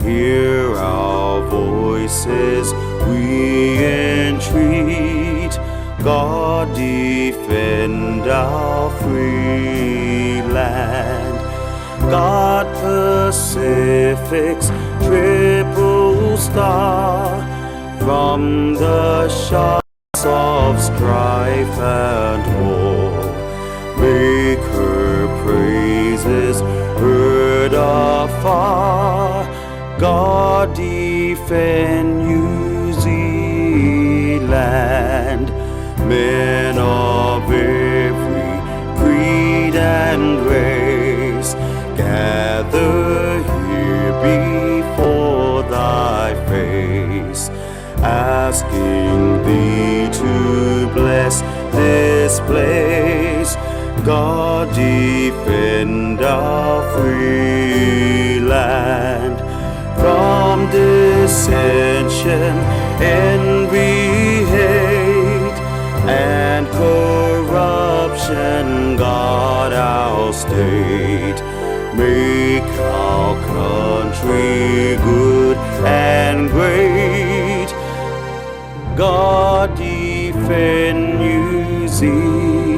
hear our voices, we entreat. God, defend our free land. God, Pacific's triple star, from the shots of strife and war, make her praises heard afar. God, defend New Zealand. Men of every creed and race, gather here before thy face, asking thee to bless this place. God, defend our free land from dissension, envy, hate, and corruption. God, our state, make our country good and great. God, defend New Zealand.